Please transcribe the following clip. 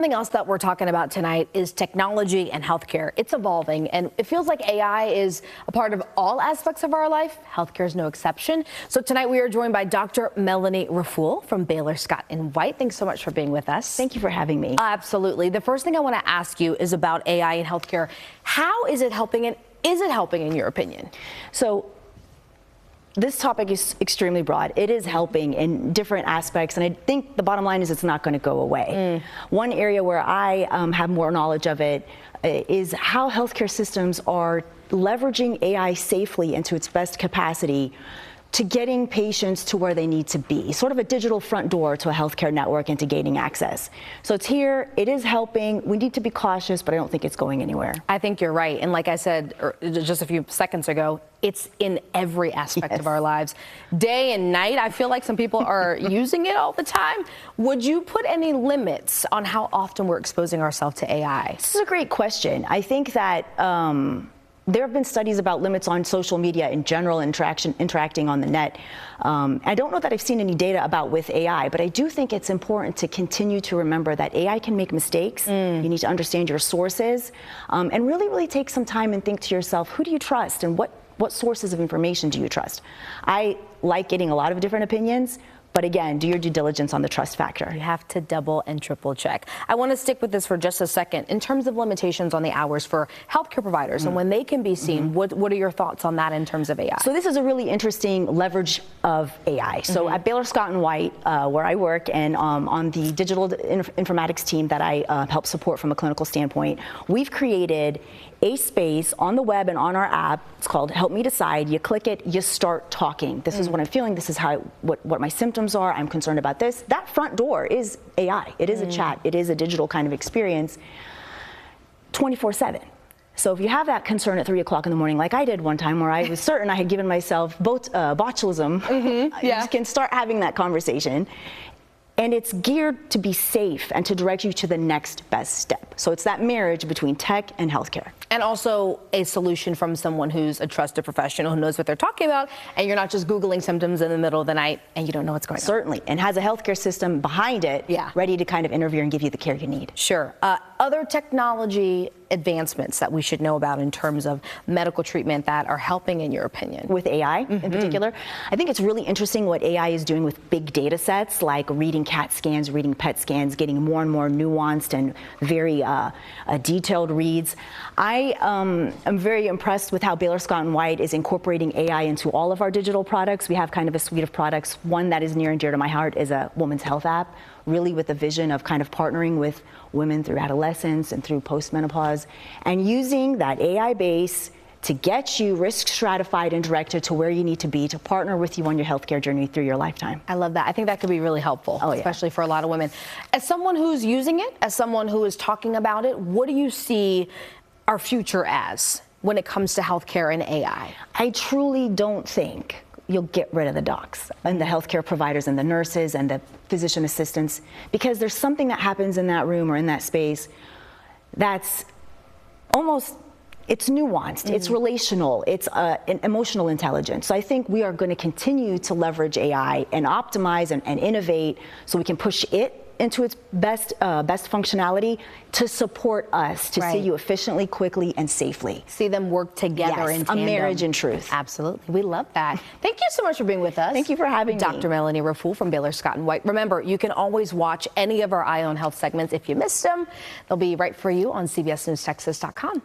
Something else that we're talking about tonight is technology and healthcare. It's evolving, and it feels like AI is a part of all aspects of our life. Healthcare is no exception. So tonight we are joined by Dr. Melanie Raffoul from Baylor Scott & White. Thanks so much for being with us. Thank you for having me. Absolutely. The first thing I want to ask you is about AI and healthcare. How is it helping, and is it helping in your opinion? So this topic is extremely broad. It is helping in different aspects, and I think the bottom line is it's not going to go away. One area where I have more knowledge of it is how healthcare systems are leveraging AI safely into its best capacity to getting patients to where they need to be, sort of a digital front door to a healthcare network and to gaining access. So it's here, it is helping. We need to be cautious, but I don't think it's going anywhere. I think you're right. And like I said just a few seconds ago, it's in every aspect of our lives. Day and night, I feel like some people are using it all the time. Would you put any limits on how often we're exposing ourselves to AI? This is a great question. I think that there have been studies about limits on social media in general, interacting on the net. I don't know that I've seen any data about with AI, but I do think it's important to continue to remember that AI can make mistakes. You need to understand your sources, and really take some time and think to yourself, who do you trust and what sources of information do you trust? I like getting a lot of different opinions, but again, do your due diligence on the trust factor. You have to double and triple check. I want to stick with this for just a second. In terms of limitations on the hours for healthcare providers and when they can be seen, what are your thoughts on that in terms of AI? So this is a really interesting leverage of AI. So at Baylor Scott & White, where I work, and on the digital informatics team that I help support from a clinical standpoint, we've created a space on the web and on our app. It's called Help Me Decide. You click it, you start talking. This is what I'm feeling. This is what my symptoms are. I'm concerned about this. That front door is AI. It is a chat. It is a digital kind of experience 24/7. So if you have that concern at 3 o'clock in the morning, like I did one time where I was certain I had given myself botulism, you can start having that conversation. And it's geared to be safe and to direct you to the next best step. So it's that marriage between tech and healthcare. And also a solution from someone who's a trusted professional who knows what they're talking about, and you're not just Googling symptoms in the middle of the night and you don't know what's going on. Certainly, and has a healthcare system behind it, ready to kind of intervene and give you the care you need. Sure. Other technology advancements that we should know about in terms of medical treatment that are helping, in your opinion? With AI in particular, I think it's really interesting what AI is doing with big data sets, like reading CAT scans, reading PET scans, getting more and more nuanced and very detailed reads. I am very impressed with how Baylor Scott & White is incorporating AI into all of our digital products. We have kind of a suite of products. One that is near and dear to my heart is a women's health app, really with the vision of kind of partnering with women through adolescence and through postmenopause, and using that AI base to get you risk stratified and directed to where you need to be to partner with you on your healthcare journey through your lifetime. I love that. I think that could be really helpful, especially for a lot of women. As someone who's using it, as someone who is talking about it, what do you see our future as when it comes to healthcare and AI? I truly don't think you'll get rid of the docs and the healthcare providers and the nurses and the physician assistants, because there's something that happens in that room or in that space that's almost, it's nuanced, it's relational, it's an emotional intelligence. So I think we are going to continue to leverage AI and optimize and innovate so we can push it into its best functionality to support us to see you efficiently, quickly, and safely. See them work together in tandem. A marriage in truth. Absolutely. We love that. Thank you so much for being with us. Thank you for having me. Dr. Melanie Raffoul from Baylor Scott & White. Remember, you can always watch any of our Eye on Health segments if you missed them. They'll be right for you on CBSNewsTexas.com.